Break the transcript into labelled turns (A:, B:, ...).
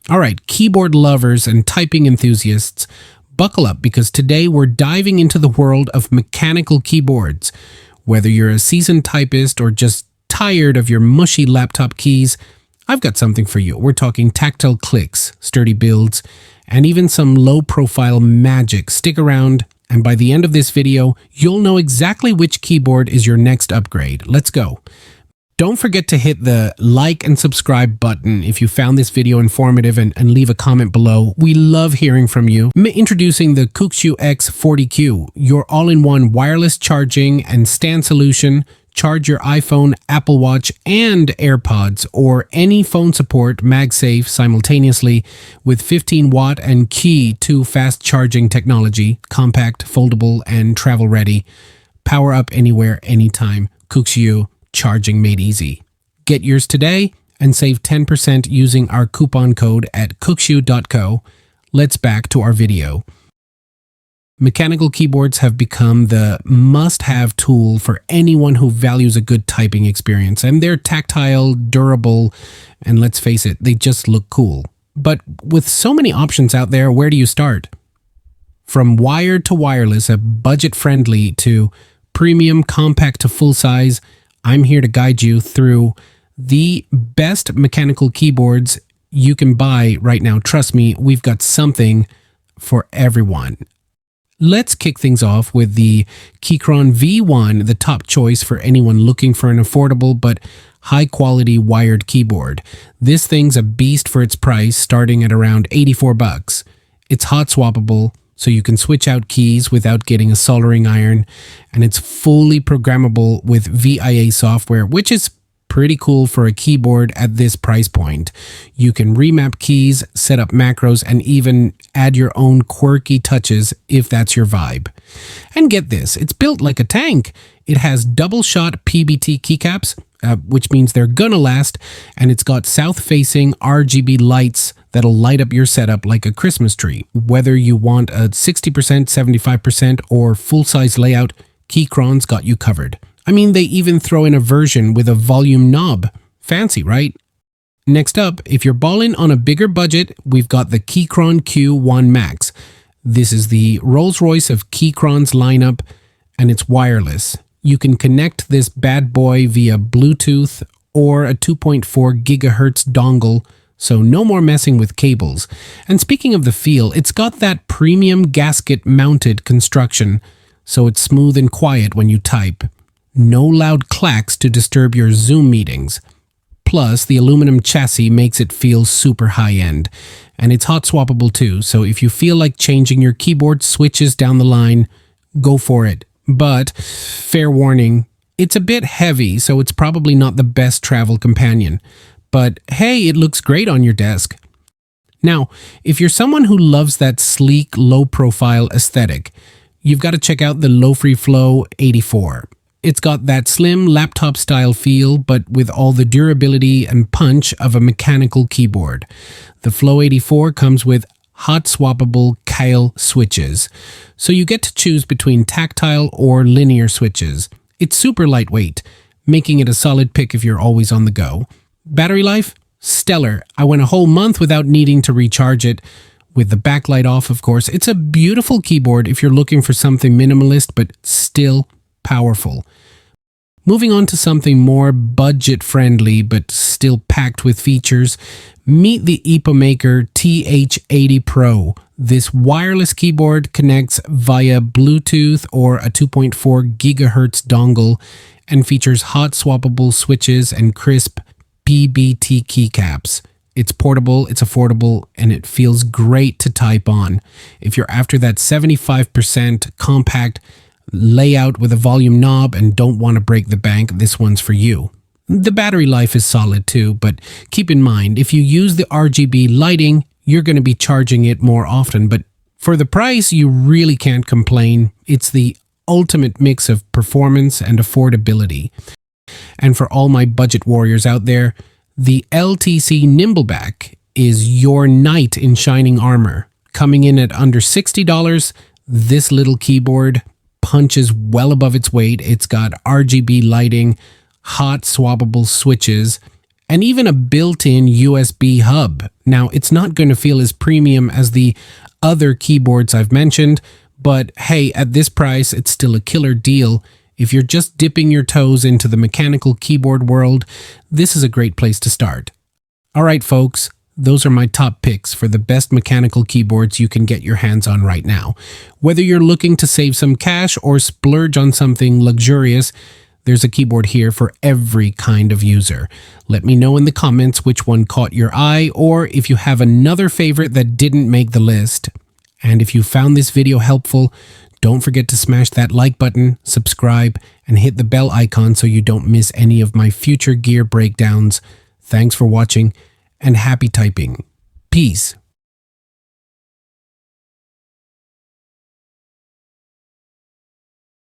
A: All right, keyboard lovers and typing enthusiasts, buckle up because today we're diving into the world of mechanical keyboards. Whether you're a seasoned typist or just tired of your mushy laptop keys, I've got something for you. We're talking tactile clicks, sturdy builds, and even some low-profile magic. Stick around, and by the end of this video, you'll know exactly which keyboard is your next upgrade. Let's go. Don't forget to hit the like and subscribe button if you found this video informative and leave a comment below. We love hearing from you. Introducing the Keychron X40Q, your all-in-one wireless charging and stand solution. Charge your iPhone, Apple Watch, and AirPods or any phone support MagSafe simultaneously with 15-watt and Key 2 fast charging technology, compact, foldable, and travel ready. Power up anywhere, anytime. Keychron. Charging made easy. Get yours today and save 10% using our coupon code at keychron.co. Let's back to our video. Mechanical keyboards have become the must-have tool for anyone who values a good typing experience, and they're tactile, durable, and let's face it, they just look cool. But with so many options out there, where do you start? From wired to wireless, a budget-friendly to premium, compact to full-size, I'm here to guide you through the best mechanical keyboards you can buy right now. Trust me, we've got something for everyone. Let's kick things off with the Keychron V1, the top choice for anyone looking for an affordable but high-quality wired keyboard. This thing's a beast for its price, starting at around 84 bucks. It's hot swappable, so you can switch out keys without getting a soldering iron, and it's fully programmable with VIA software, which is pretty cool for a keyboard at this price point. You can remap keys, set up macros, and even add your own quirky touches if that's your vibe. And get this, it's built like a tank. It has double-shot PBT keycaps, which means they're gonna last, and it's got south-facing RGB lights that'll light up your setup like a Christmas tree. Whether you want a 60%, 75%, or full-size layout, Keychron's got you covered. I mean, they even throw in a version with a volume knob. Fancy, right? Next up, if you're balling on a bigger budget, we've got the Keychron Q1 Max. This is the Rolls-Royce of Keychron's lineup, and it's wireless. You can connect this bad boy via Bluetooth or a 2.4 gigahertz dongle, so no more messing with cables. And speaking of the feel, it's got that premium gasket-mounted construction, so it's smooth and quiet when you type. No loud clacks to disturb your Zoom meetings. Plus, the aluminum chassis makes it feel super high-end. And it's hot swappable too, so if you feel like changing your keyboard switches down the line, go for it. But, fair warning, it's a bit heavy, so it's probably not the best travel companion. But hey, it looks great on your desk. Now, if you're someone who loves that sleek, low-profile aesthetic, you've got to check out the Lofree Flow 84. It's got that slim laptop-style feel, but with all the durability and punch of a mechanical keyboard. The Flow 84 comes with hot swappable Kyle switches, so you get to choose between tactile or linear switches. It's super lightweight, making it a solid pick if you're always on the go. Battery life? Stellar. I went a whole month without needing to recharge it, with the backlight off, of course. It's a beautiful keyboard if you're looking for something minimalist, but still powerful. Moving on to something more budget-friendly, but still packed with features, meet the Epomaker TH80 Pro. This wireless keyboard connects via Bluetooth or a 2.4 gigahertz dongle and features hot swappable switches and crisp PBT keycaps. It's portable, it's affordable, and it feels great to type on. If you're after that 75% compact layout with a volume knob and don't want to break the bank, this one's for you. The battery life is solid too, but keep in mind, if you use the RGB lighting, you're going to be charging it more often. But for the price, you really can't complain. It's the ultimate mix of performance and affordability. And for all my budget warriors out there, the LTC Nimbleback is your knight in shining armor. Coming in at under $60, this little keyboard punches well above its weight. It's got RGB lighting, hot swappable switches, and even a built-in USB hub. Now, it's not going to feel as premium as the other keyboards I've mentioned, but hey, at this price, it's still a killer deal. If you're just dipping your toes into the mechanical keyboard world, this is a great place to start. All right, folks, those are my top picks for the best mechanical keyboards you can get your hands on right now. Whether you're looking to save some cash or splurge on something luxurious, there's a keyboard here for every kind of user. Let me know in the comments which one caught your eye, or if you have another favorite that didn't make the list. And if you found this video helpful, don't forget to smash that like button, subscribe, and hit the bell icon so you don't miss any of my future gear breakdowns. Thanks for watching, and happy typing. Peace.